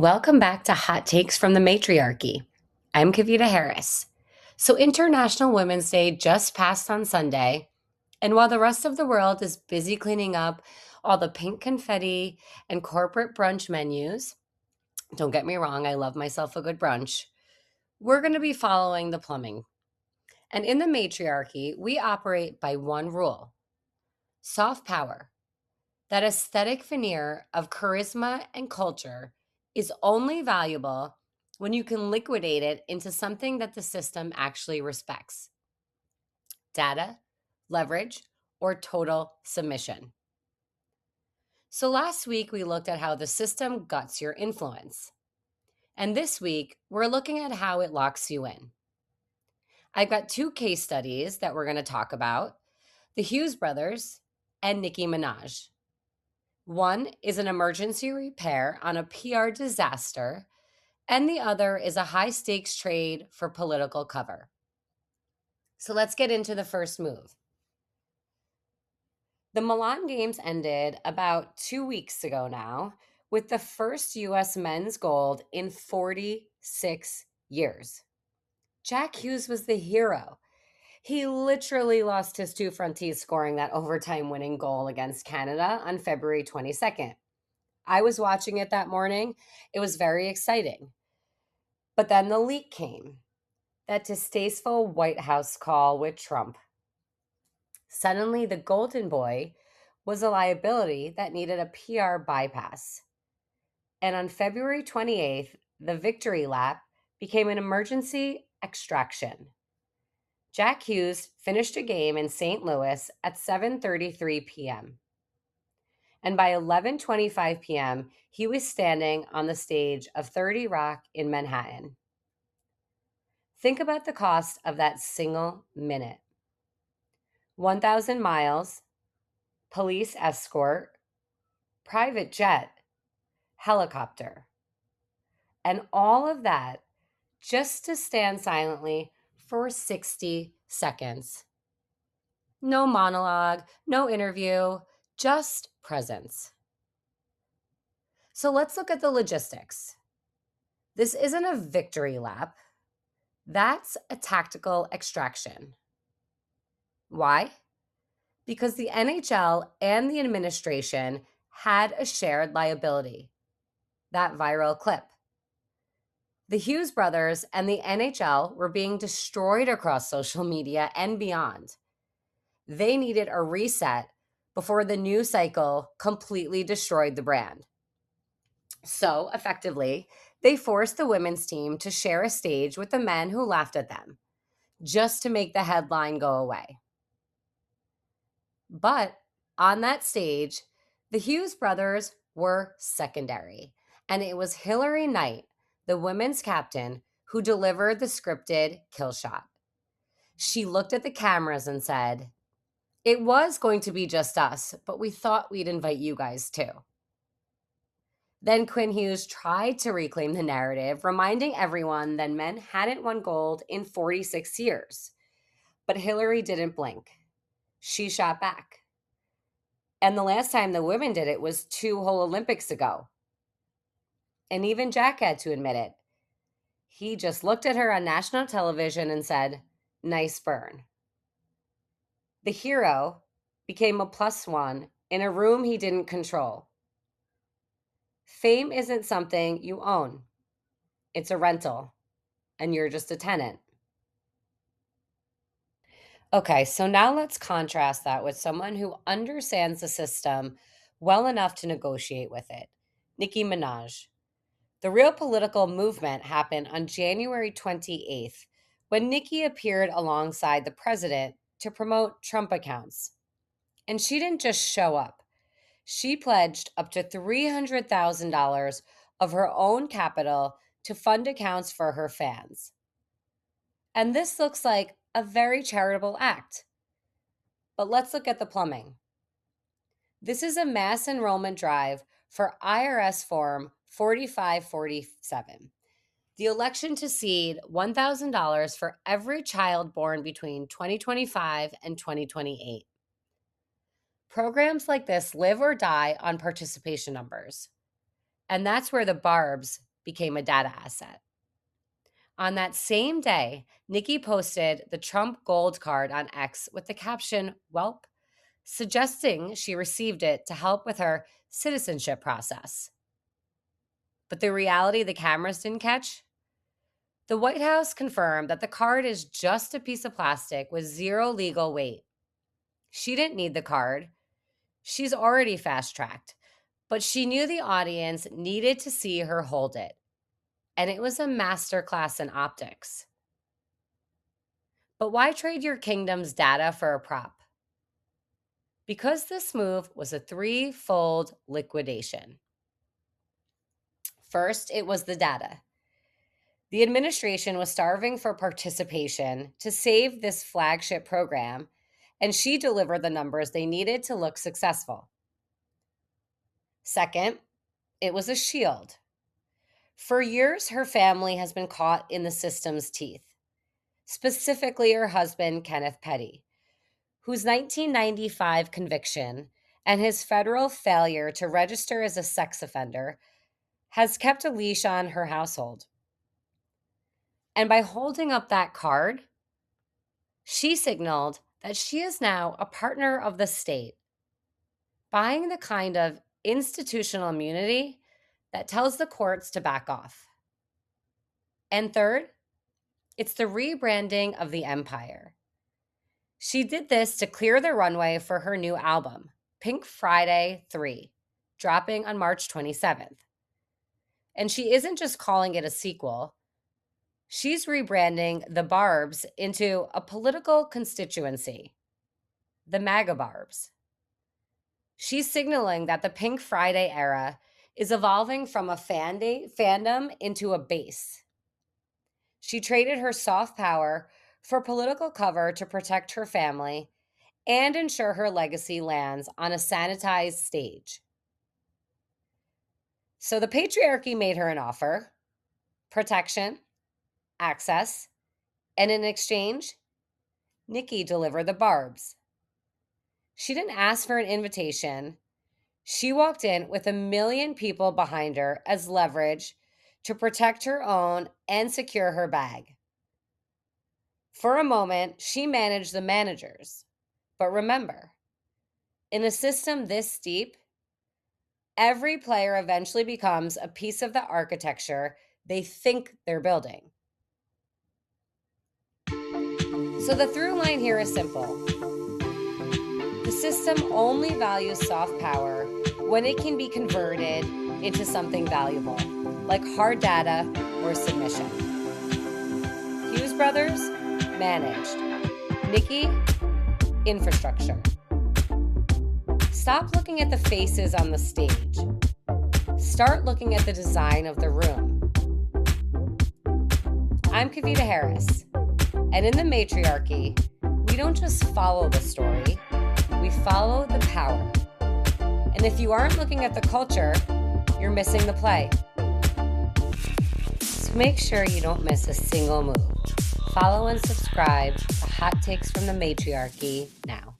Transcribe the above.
Welcome back to Hot Takes from the Matriarchy. I'm Kavita Harris. So, International Women's Day just passed on Sunday, and while the rest of the world is busy cleaning up all the pink confetti and corporate brunch menus, don't get me wrong, I love myself a good brunch, we're going to be following the plumbing. And in the Matriarchy, we operate by one rule: soft power. That aesthetic veneer of charisma and culture is only valuable when you can liquidate it into something that the system actually respects: data, leverage, or total submission. So last week, we looked at how the system guts your influence. And this week, we're looking at how it locks you in. I've got two case studies that we're going to talk about: the Hughes brothers and Nicki Minaj. One is an emergency repair on a PR disaster, and the other is a high stakes trade for political cover. So let's get into the first move. The Milan games ended about 2 weeks ago now, with the first US men's gold in 46 years. Jack Hughes was the hero. He literally lost his two front teeth scoring that overtime winning goal against Canada on February 22nd. I was watching it that morning. It was very exciting. But then the leak came, that distasteful White House call with Trump. Suddenly, the Golden Boy was a liability that needed a PR bypass. And on February 28th, the victory lap became an emergency extraction. Jack Hughes finished a game in St. Louis at 7:33 p.m. And by 11:25 p.m., he was standing on the stage of 30 Rock in Manhattan. Think about the cost of that single minute: 1,000 miles, police escort, private jet, helicopter, and all of that just to stand silently for 60 seconds. No monologue, no interview, just presence. So let's look at the logistics. This isn't a victory lap. That's a tactical extraction. Why? Because the NHL and the administration had a shared liability: that viral clip. The Hughes brothers and the NHL were being destroyed across social media and beyond. They needed a reset before the news cycle completely destroyed the brand. So, effectively, they forced the women's team to share a stage with the men who laughed at them, just to make the headline go away. But on that stage, the Hughes brothers were secondary, and it was Hillary Knight, the women's captain, who delivered the scripted kill shot. She looked at the cameras and said, "It was going to be just us, but we thought we'd invite you guys too." Then Quinn Hughes tried to reclaim the narrative, reminding everyone that men hadn't won gold in 46 years. But Hillary didn't blink. She shot back. And the last time the women did it was 2 whole Olympics ago. And even Jack had to admit it. He just looked at her on national television and said, "Nice burn." The hero became a +1 in a room he didn't control. Fame isn't something you own. It's a rental, and you're just a tenant. Okay, so now let's contrast that with someone who understands the system well enough to negotiate with it: Nicki Minaj. The real political movement happened on January 28th, when Nicki appeared alongside the president to promote Trump accounts. And she didn't just show up. She pledged up to $300,000 of her own capital to fund accounts for her fans. And this looks like a very charitable act. But let's look at the plumbing. This is a mass enrollment drive for IRS Form 4547, the election to seed $1,000 for every child born between 2025 and 2028. Programs like this live or die on participation numbers. And that's where the Barbz became a data asset. On that same day, Nicki posted the Trump Gold card on X with the caption, "Welp," suggesting she received it to help with her citizenship process. But the reality the cameras didn't catch? The White House confirmed that the card is just a piece of plastic with zero legal weight. She didn't need the card. She's already fast-tracked. But she knew the audience needed to see her hold it. And it was a masterclass in optics. But why trade your kingdom's data for a prop? Because this move was a threefold liquidation. First, it was the data. The administration was starving for participation to save this flagship program, and she delivered the numbers they needed to look successful. Second, it was a shield. For years, her family has been caught in the system's teeth, specifically her husband, Kenneth Petty, whose 1995 conviction and his federal failure to register as a sex offender has kept a leash on her household. And by holding up that card, she signaled that she is now a partner of the state, buying the kind of institutional immunity that tells the courts to back off. And third, it's the rebranding of the empire. She did this to clear the runway for her new album, Pink Friday 3, dropping on March 27th. And she isn't just calling it a sequel. She's rebranding the Barbz into a political constituency, the MAGA Barbz. She's signaling that the Pink Friday era is evolving from a fandom into a base. She traded her soft power for political cover to protect her family and ensure her legacy lands on a sanitized stage. So the patriarchy made her an offer, protection, access, and in exchange, Nicki delivered the Barbz. She didn't ask for an invitation. She walked in with 1 million people behind her as leverage to protect her own and secure her bag. For a moment, she managed the managers. But remember, in a system this deep, every player eventually becomes a piece of the architecture they think they're building. So the through line here is simple. The system only values soft power when it can be converted into something valuable, like hard data or submission. Hughes Brothers managed. Nicki, infrastructure. Stop looking at the faces on the stage. Start looking at the design of the room. I'm Kavita Harris, and in the Matriarchy, we don't just follow the story, we follow the power. And if you aren't looking at the culture, you're missing the play. So make sure you don't miss a single move. Follow and subscribe to Hot Takes from the Matriarchy now.